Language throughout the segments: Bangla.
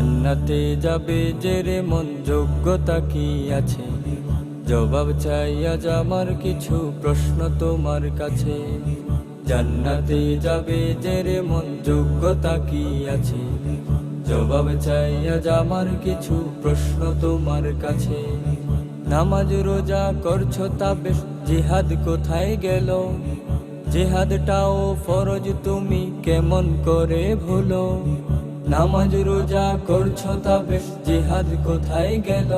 জান্নাতে যাবে যে রে মন যোগ্যতা কি আছে? জবাব চাই আজ আমার কিছু প্রশ্ন তোমার কাছে। জান্নাতে যাবে যে রে মন যোগ্যতা কি আছে? জবাব চাই আজ আমার কিছু প্রশ্ন তোমার কাছে। নামাজ রোজা করছো তা বেশ, জিহাদ কোথায় গেল? জিহাদটাও ফরজ তুমি কেমন করে ভুলো? নামাজ রোজা করছো তা বেশ, জিহাদ কোথায় গেল?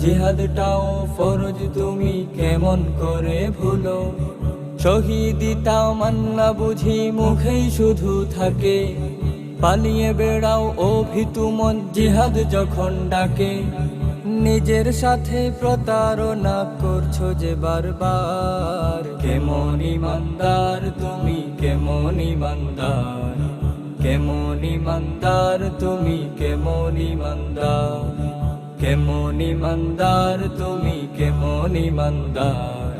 জিহাদটাও ফরজ তুমি কেমন করে ভুলো? শহীদি তামান্না বুঝি মুখেই শুধু থাকে, পালিয়ে বেড়াও ও ভীতু মন জিহাদ যখন ডাকে। নিজের সাথে প্রতারণা করছো যে বারবার, কেমন ইমানদার তুমি, কেমন ইমানদার, কেমন ইমানদার তুমি, কেমন ইমানদার, কেমন ইমানদার তুমি, কেমন ইমানদার,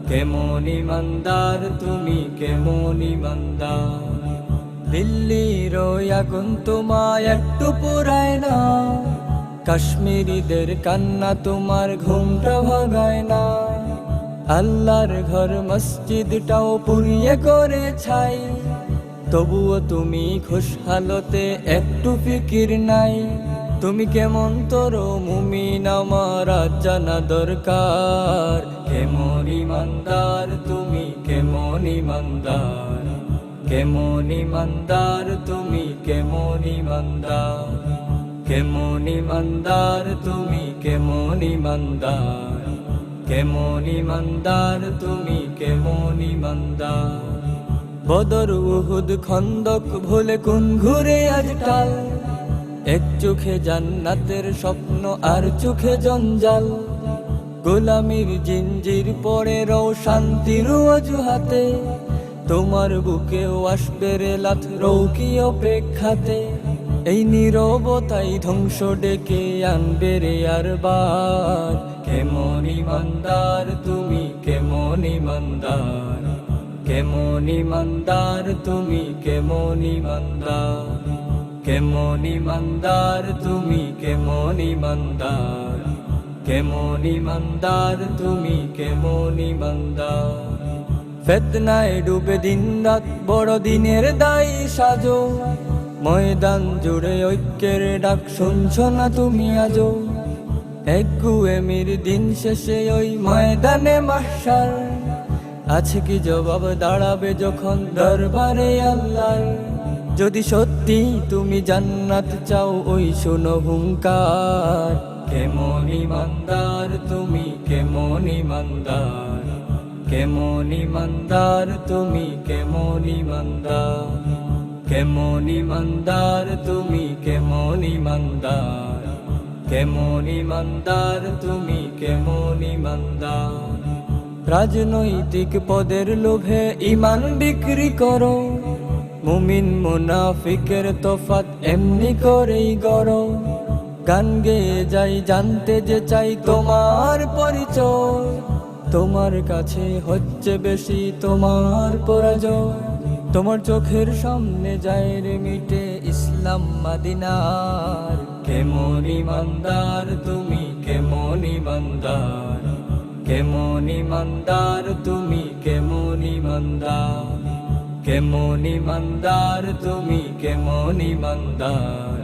কেমন ইমানদার তুমি, কেমন ইমানদার। দিল্লির আগুন তোমায় একটু পুরায় না, কাশ্মীরিদের কান্না তোমার ঘুমটা ভাগায় না। আল্লাহর ঘর মসজিদটাও পুড়িয়ে করে ছাই, তবুও তুমি খুশহালতে একটু ফিকির নাই। তুমি কেমন তোর মুমিন আমার আজ জানা দরকার, কেমন ইমানদার তুমি, কেমন ইমানদার, কেমন ইমানদার তুমি, কেমন ইমানদার, কেমন ইমানদার তুমি, কেমন ইমানদার, কেমন ইমানদার তুমি, কেমন ইমানদার। বদর উহুদ খন্দক ভুলে কোন ঘুরে আজ টাল, এক চোখে জান্নাতের স্বপ্ন আর চোখে জঞ্জাল। গোলামির জিঞ্জির পরে রও শান্তির অজুহাতে, তোমার বুকেও আসবে রে লাথ রৌকিও প্রেক্ষাতে। এই নীরবতাই ধ্বংস ডেকে আনবে রে আর বার, কেমন ইমানদার তুমি, কেমন ইমানদার, কেমন ইমানদার তুমি, কেমন ইমানদার, কেমন ইমানদার তুমি, কেমন ইমানদার, কেমন ইমানদার তুমি, কেমন ইমানদার। ফিতনায় ডুবে দিন রাত বড় দিনের দায়ী সাজো, ময়দান জুড়ে ঐক্যের ডাক শুনছো না তুমি আজো। এক গুয়েমির দিন শেষে ওই ময়দানে মাহশার, আছে কি জবাব দাঁড়াবে যখন দরবারে আল্লাহর। যদি সত্যি তুমি জান্নাত চাও ওই শোনো হুঙ্কার, কেমন ইমানদার তুমি, কেমন ইমানদার, কেমন ইমানদার তুমি, কেমন ইমানদার, কেমন ইমানদার তুমি, কেমন ইমানদার, কেমন ইমানদার তুমি, কেমন ইমানদার। রাজনৈতিক পদের লোভে ইমান বিক্রি করো, মুমিন মুনাফিকের তফাৎ এমনি করেই গড়ো। গান গেয়ে যাই জানতে যে চাই তোমার পরিচয়, তোমার কাছে হচ্ছে বেশি তোমার পরাজয়। তোমার চোখের সামনে যায় রে মিটে ইসলাম মাদিনার, কেমন ইমানদার তুমি, কেমন ইমানদার, কেমন ইমানদার তুমি, কেমন ইমানদার, কেমন ইমানদার তুমি, কেমন ইমানদার,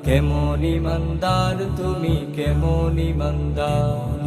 কেমন ইমানদার তুমি, কেমন ইমানদার।